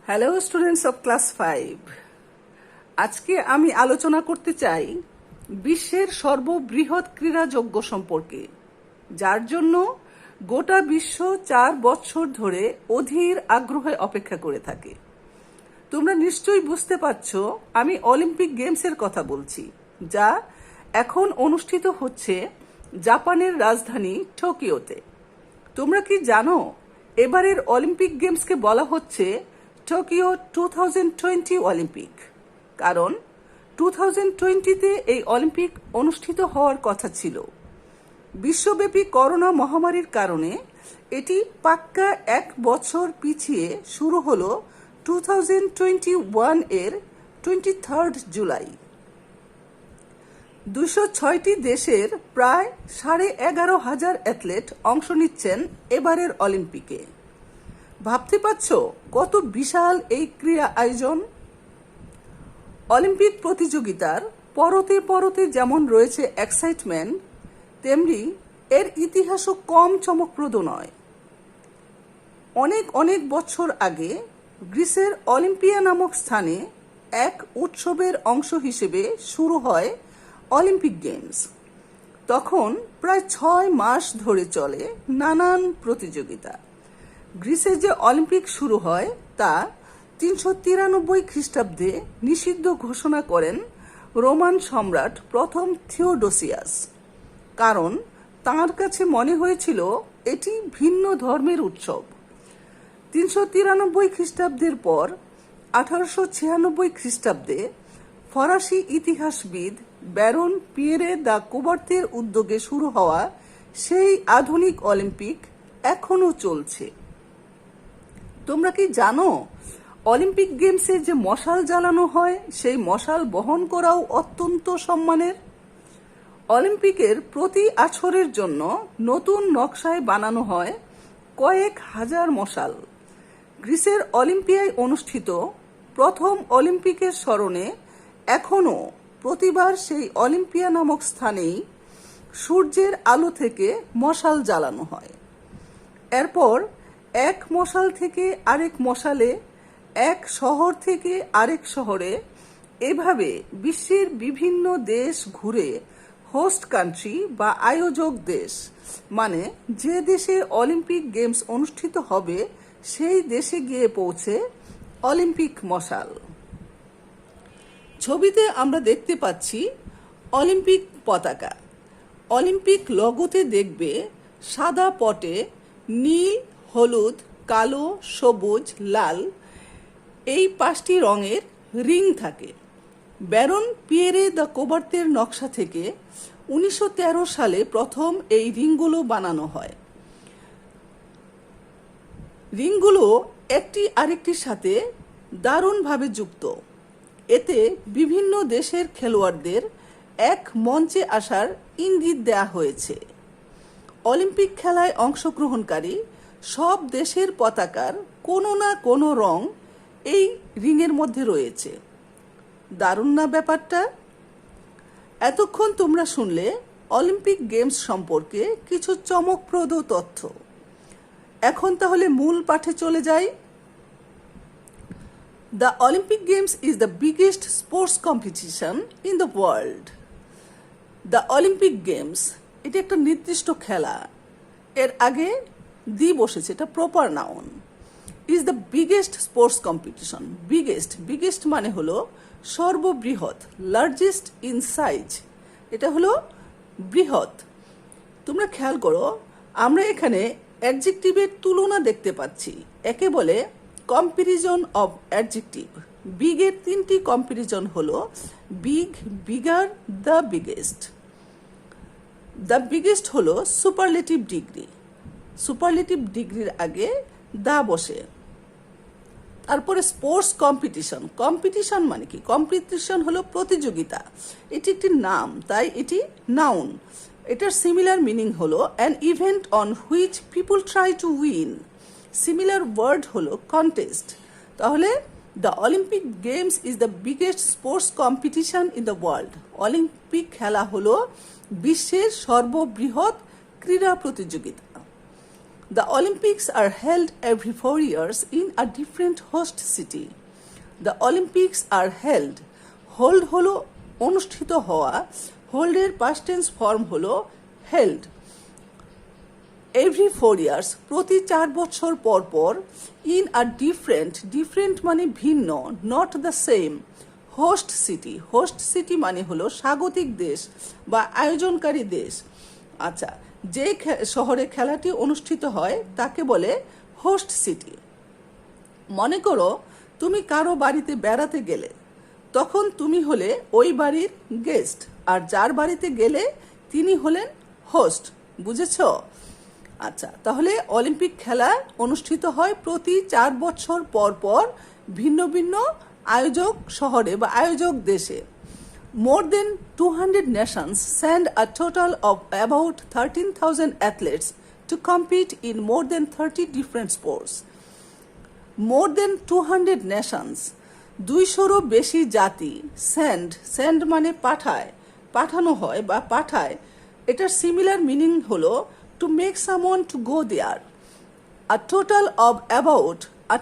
Hello students of class 5। আজকে আমি আলোচনা করতে চাই বিশ্বের সর্ববৃহৎ ক্রীড়াযজ্ঞ সম্পর্কে, যার জন্য গোটা বিশ্ব 4 বছর ধরে অধীর আগ্রহে অপেক্ষা করে থাকে। তোমরা নিশ্চয়ই বুঝতে পারছো আমি অলিম্পিক গেমসের কথা বলছি, যা এখন অনুষ্ঠিত হচ্ছে জাপানের রাজধানী টোকিওতে। তোমরা কি জানো এবারের অলিম্পিক গেমসকে বলা হচ্ছে টোকিও 2020 অলিম্পিক? কারণ 2020-তে এই অলিম্পিক অনুষ্ঠিত হওয়ার কথা ছিল। বিশ্বব্যাপী করোনা মহামারীর কারণে এটি পাক্কা 1 বছর পিছিয়ে শুরু হলো 2021 এর 23 জুলাই। 206টি দেশের প্রায় 11,500 অ্যাথলেট অংশ নিচ্ছেন এবারের অলিম্পিকে। ভাবতে পারছো কত বিশাল এই ক্রীড়া আয়োজন? অলিম্পিক প্রতিযোগিতার পরতে পরতে যেমন রয়েছে এক্সাইটমেন্ট, তেমনি এর ইতিহাসও কম চমকপ্রদ নয়। অনেক অনেক বছর আগে গ্রিসের অলিম্পিয়া নামক স্থানে এক উৎসবের অংশ হিসেবে শুরু হয় অলিম্পিক গেমস। তখন প্রায় 6 মাস ধরে চলে নানান প্রতিযোগিতা। গ্রিসে যে অলিম্পিক শুরু হয় তা 393 খ্রিস্টাব্দে নিষিদ্ধ ঘোষণা করেন রোমান সম্রাট প্রথম থিওডোসিয়াস, কারণ তাঁর কাছে মনে হয়েছিল এটি ভিন্ন ধর্মের উৎসব। 393 খ্রিস্টাব্দের পর 1896 খ্রিস্টাব্দে ফরাসি ইতিহাসবিদ ব্যারন পিয়েরে দ্য কুবার্তের উদ্যোগে শুরু হওয়া সেই আধুনিক অলিম্পিক এখনো চলছে। তোমরা কি জানো অলিম্পিক গেমসে যে মশাল জ্বালানো হয় সেই মশাল বহন করাও অত্যন্ত সম্মানের? অলিম্পিকের প্রতি আছরের জন্য নতুন নকশায় বানানো হয় কয়েক হাজার মশাল। গ্রিসের অলিম্পিয়ায় অনুষ্ঠিত প্রথম অলিম্পিকের স্মরণে এখনও প্রতিবার সেই অলিম্পিয়া নামক স্থানেই সূর্যের আলো থেকে মশাল জ্বালানো হয়। এরপর এক মশাল থেকে আরেক মশালে, এক শহর থেকে আরেক শহরে, এভাবে বিশ্বের বিভিন্ন দেশ ঘুরে হোস্ট কান্ট্রি বা আয়োজক দেশ, মানে যে দেশে অলিম্পিক গেমস অনুষ্ঠিত হবে সেই দেশে গিয়ে পৌঁছে অলিম্পিক মশাল। ছবিতে আমরা দেখতে পাচ্ছি অলিম্পিক পতাকা। অলিম্পিক লগোতে দেখবে সাদা পটে নীল, হলুদ, কালো, সবুজ, লাল এই 5টি রঙের রিং থাকে। ব্যারন পিয়েরে দ্য কোবার্তের নকশা থেকে 1913 সালে প্রথম এই রিংগুলো বানানো হয়। রিংগুলো একটি আরেকটির সাথে দারুণভাবে যুক্ত। এতে বিভিন্ন দেশের খেলোয়াড়দের এক মঞ্চে আসার ইঙ্গিত দেয়া হয়েছে। অলিম্পিক খেলায় অংশগ্রহণকারী সব দেশের পতাকার কোনো না কোনো রং এই রিংয়ের মধ্যে রয়েছে। দারুণ না ব্যাপারটা? এতক্ষণ তোমরা শুনলে অলিম্পিক গেমস সম্পর্কে কিছু চমকপ্রদ তথ্য। এখন তাহলে মূল পাঠে চলে যাই। The Olympic Games is the biggest sports competition in the world. The Olympic Games এটি একটা নির্দিষ্ট খেলা। এর আগে দি বসেছে, এটা proper noun. Is the biggest sports competition. Biggest মানে হলো সর্ববৃহৎ, লার্জেস্ট ইন সাইজ, এটা হলো বৃহৎ। তোমরা খেয়াল করো, আমরা এখানে অ্যাডজেক্টিভের তুলনা দেখতে পাচ্ছি। একে বলে কম্পারিজন অফ অ্যাডজেক্টিভ। বিগের 3টি কম্পারিজন হলো big, bigger, the biggest. The biggest হলো সুপারলেটিভ ডিগ্রি। সুপারলেটিভ ডিগ্রির আগে দা বসে। তারপরে স্পোর্টস কম্পিটিশন। কম্পিটিশন মানে কি? কম্পিটিশন হলো প্রতিযোগিতা, এটি একটি নাম, তাই এটি নাউন। এটার সিমিলার মিনিং হলো an event on which people try to win. Similar word হলো কন্টেস্ট। তাহলে the Olympic games is the biggest sports competition in the world. Olympic খেলা হলো বিশ্বের সর্ববৃহৎ ক্রীড়া প্রতিযোগিতা। The Olympics are held every 4 years in a different host city. The Olympics are held. Hold হলো অনুষ্ঠিত হওয়া, হোল্ডের past tense form হলো held. Every 4 years, প্রতি 4 বছর পর পর, in a different মানে ভিন্ন, not the same, host city মানে হলো স্বাগতিক দেশ বা আয়োজনকারী দেশ। আচ্ছা, যে শহরে খেলাটি অনুষ্ঠিত হয় তাকে বলে হোস্ট সিটি। মনে করো তুমি কারো বাড়িতে বেড়াতে গেলে, তখন তুমি হলে ওই বাড়ির গেস্ট, আর যার বাড়িতে গেলে তিনি হলেন হোস্ট। বুঝেছ? আচ্ছা, তাহলে অলিম্পিক খেলা অনুষ্ঠিত হয় প্রতি 4 বছর পর পর ভিন্ন ভিন্ন আয়োজক শহরে বা আয়োজক দেশে। More than 200 nations send a total of about 13,000 athletes to compete in more than 30 different sports. More than 200 nations, 200রও বেশি জাতি, send মানে পাঠায়, পাঠানো হয় বা পাঠায়। এটার সিমিলার মিনিং হলো to make someone to go there. A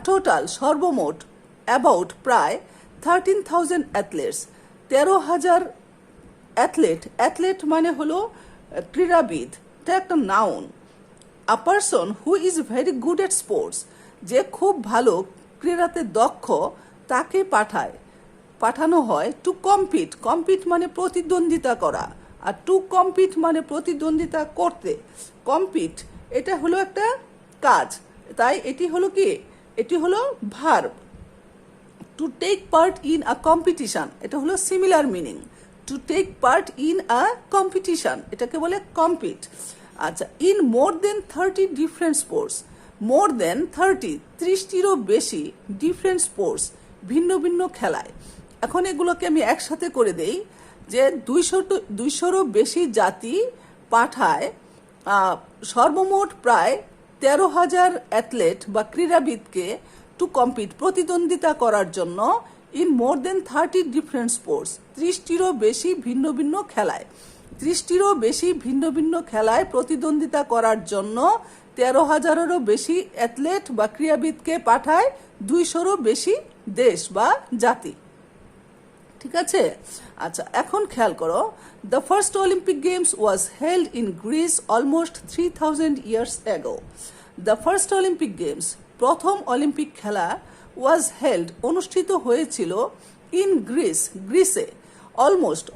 total সর্বমোট about প্রায় 13,000 athletes, 13,000 অ্যাথলেট মানে হলো ক্রীড়াবিদ, এটা একটা noun. A person who is very good at sports, যে খুব ভালো ক্রীড়াতে দক্ষ, তাকে পাঠানো হয় টু কম্পিট মানে প্রতিদ্বন্দ্বিতা করা, আর টু কম্পিট মানে প্রতিদ্বন্দ্বিতা করতে। কম্পিট এটা হলো একটা কাজ, তাই এটি হলো কি, এটি হলো verb. To take part in a competition, এটা হলো similar meaning. To take part in a competition, এটাকে বলে কম্পিট। আচ্ছা, in more than 30 different sports, more than 30টিরও বেশি ডিফারেন্ট স্পোর্টস, ভিন্ন ভিন্ন খেলায়। এখন এগুলোকে আমি একসাথে করে দেই যে 200রও বেশি জাতি পাঠায় সর্বমোট প্রায় 13,000 অ্যাথলেট বা ক্রীড়াবিদকে টু কম্পিট প্রতিদ্বন্দ্বিতা করার জন্য in more than 30 different sports, 30টিরও বেশি ভিন্ন ভিন্ন খেলায়। 30টিরও বেশি ভিন্ন ভিন্ন খেলায় প্রতিদ্বন্দ্বিতা করার জন্য 13,000-এরও বেশি অ্যাথলেট বা ক্রীড়াবিদকে পাঠায় 200রও বেশি দেশ বা জাতি। ঠিক আছে? আচ্ছা, এখন খেয়াল করো, the first Olympic games was held in Greece almost 3,000 years ago. The first Olympic games, প্রথম অলিম্পিক খেলা, ওয়াজ হেল্ড অনুষ্ঠিত হয়েছিল ইন গ্রিসে।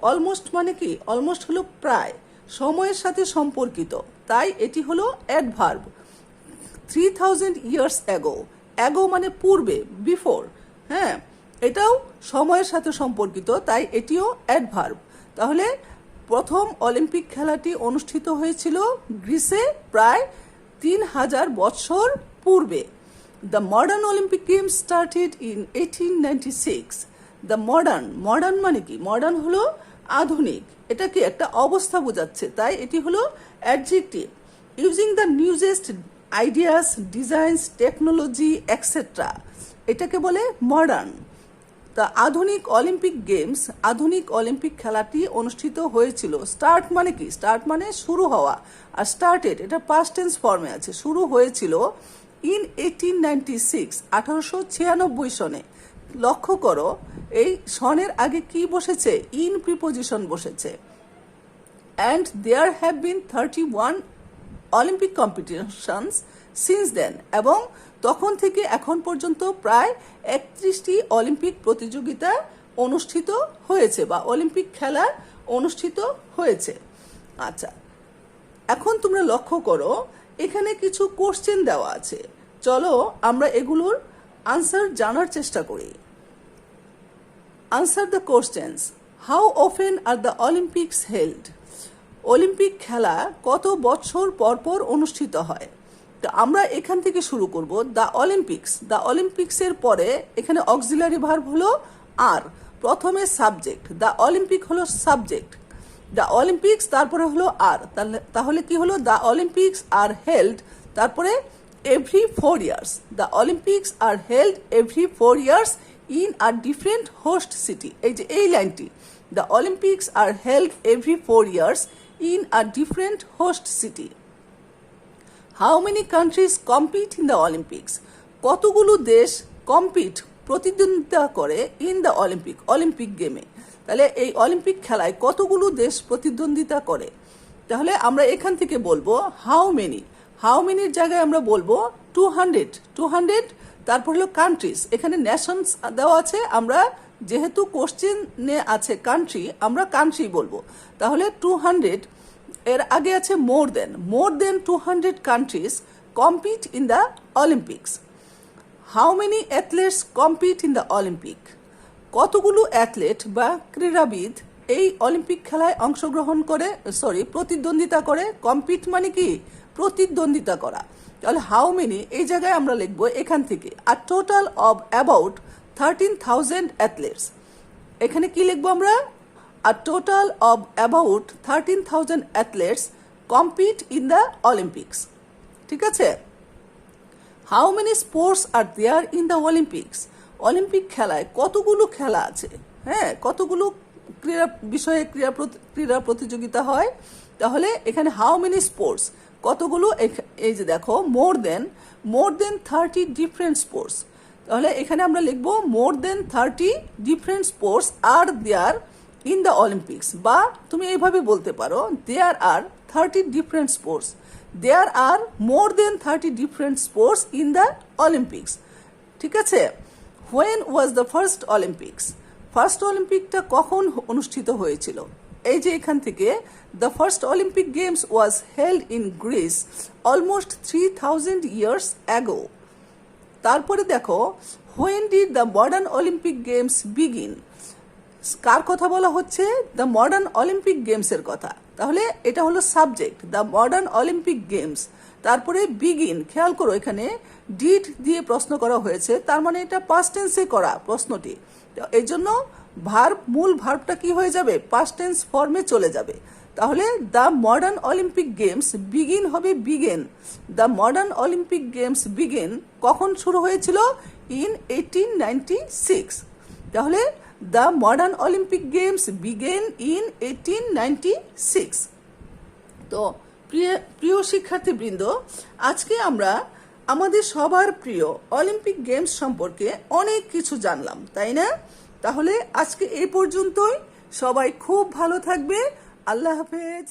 অলমোস্ট মানে কি, অলমোস্ট হলো প্রায়, সময়ের সাথে সম্পর্কিত, তাই এটি হলো অ্যাডভার্ব। 3,000 ইয়ার্স অ্যাগো মানে পূর্বে, বিফোর। হ্যাঁ, এটাও সময়ের সাথে সম্পর্কিত, তাই এটিও অ্যাডভার্ব। তাহলে প্রথম অলিম্পিক খেলাটি অনুষ্ঠিত হয়েছিল গ্রিসে প্রায় 3,000 বছর পূর্বে। The modern Olympic games started in 1896। The modern মানে কি, মডার্ন হলো আধুনিক, এটা কি একটা অবস্থা বোঝাচ্ছে, তাই এটি হলো adjective. Using the newest ideas, designs, technology etcetera, এটাকে বলে মডার্ন। তা আধুনিক অলিম্পিক গেমস, আধুনিক অলিম্পিক খেলাটি অনুষ্ঠিত হয়েছিল। স্টার্ট মানে কি, স্টার্ট মানে শুরু হওয়া, আর স্টার্টেড এটা পাস্ট টেন্স ফর্মে আছে, শুরু হয়েছিল ইন 1896, 1896 সনে। লক্ষ্য করো, এই সনের আগে কি বসেছে, ইন প্রিপোজিশন বসেছে। And there have been 31 Olympic competitions since then, এবং তখন থেকে এখন পর্যন্ত প্রায় 31টি অলিম্পিক প্রতিযোগিতা অনুষ্ঠিত হয়েছে বা অলিম্পিক খেলা অনুষ্ঠিত হয়েছে। আচ্ছা, এখন তোমরা লক্ষ্য করো, এখানে কিছু কোশ্চেন দেওয়া আছে, চলো আমরা এগুলোর আনসার জানার চেষ্টা করি। Answer the questions. How often are the Olympics held? Olympic খেলা কত বছর পর পর অনুষ্ঠিত হয়? তো আমরা এখান থেকে শুরু করব। দ্য অলিম্পিক্সের পরে এখানে অক্সিলারি ভার্ব হলো আর, প্রথমে সাবজেক্ট, দ্য অলিম্পিক হলো সাবজেক্ট, দ্য অলিম্পিক্স তারপরে হলো আর, তাহলে কি হলো, দ্য অলিম্পিক্স আর হেল্ড, তারপরে every 4 years. The Olympics are held every 4 years in a different host city. এই যে এই লাইনটি, the Olympics are held every 4 years in a different host city. How many countries compete in the Olympics, কতগুলো দেশ প্রতিদ্বন্দ্বিতা করে in the Olympic গেমে। তাহলে এই অলিম্পিক খেলায় কতগুলো দেশ প্রতিদ্বন্দ্বিতা করে। তাহলে আমরা এখান থেকে বলবো হাউ মেনির জায়গায় আমরা বলবো 200, তারপর হলো কান্ট্রিজ, এখানে নেশনস দেওয়া আছে, আমরা যেহেতু কোশ্চেনে আছে কান্ট্রি, আমরা কান্ট্রি বলবো। তাহলে 200 এর আগে আছে মোর দেন 200 countries compete in the Olympics. How many athlete's compete in the Olympic, কতগুলো অ্যাথলেট বা ক্রীড়াবিদ এই অলিম্পিক খেলায় অংশগ্রহণ করে, প্রতিদ্বন্দ্বিতা করে। কম্পিট মানে কি? প্রতিদ্বন্দ্বিতা করা। তাহলে হাউ মেনি এই জায়গায় আমরা লিখবো এখান থেকে a total of about 13,000 athletes. এখানে কি লিখবো আমরা? A total of about 13,000 athletes compete in the Olympics. ঠিক আছে। How many sports are there in the Olympics, Olympic খেলায় কতগুলো খেলা আছে, হ্যাঁ, কতগুলো ক্রীড়া প্রতিযোগিতা হয়। তাহলে এখানে হাউ মেনি স্পোর্টস, কতগুলো, এই যে দেখো মোর দেন 30 ডিফারেন্ট স্পোর্টস। তাহলে এখানে আমরা লিখবো more than 30 different sports are there in the Olympics, বা তুমি এইভাবে বলতে পারো there are 30 different sports, there are more than 30 different sports in the Olympics. ঠিক আছে। হোয়েন ওয়াজ দ্য ফার্স্ট অলিম্পিকটা কখন অনুষ্ঠিত হয়েছিল? এই যে এখান থেকে the first Olympic games was held in Greece almost 3000 years ago. তারপরে দেখো when did the modern Olympic games begin, কার কথা বলা হচ্ছে? দ্য মডার্ন অলিম্পিক গেমসের কথা। তাহলে এটা হলো subject, the modern Olympic games. তারপরে বিগিন, খেয়াল করো এখানে ডিড দিয়ে প্রশ্ন করা হয়েছে, তার মানে এটা পাস্ট টেন্সে করা প্রশ্নটি। এই জন্য মূল ভার্বটা কি হয়ে যাবে? পাস্ট টেন্স ফর্মে চলে যাবে। তাহলে the modern Olympic games begin হবে began. The modern Olympic games begin কখন শুরু হয়েছিল? ইন 1896। তাহলে the modern Olympic games began in 1896। তো প্রিয় শিক্ষার্থীবৃন্দ, আজকে আমরা আমাদের সবার প্রিয় অলিম্পিক গেমস সম্পর্কে অনেক কিছু জানলাম, তাই না? তাহলে আজকে এই পর্যন্তই। সবাই খুব ভালো থাকবে। আল্লাহ হাফেজ।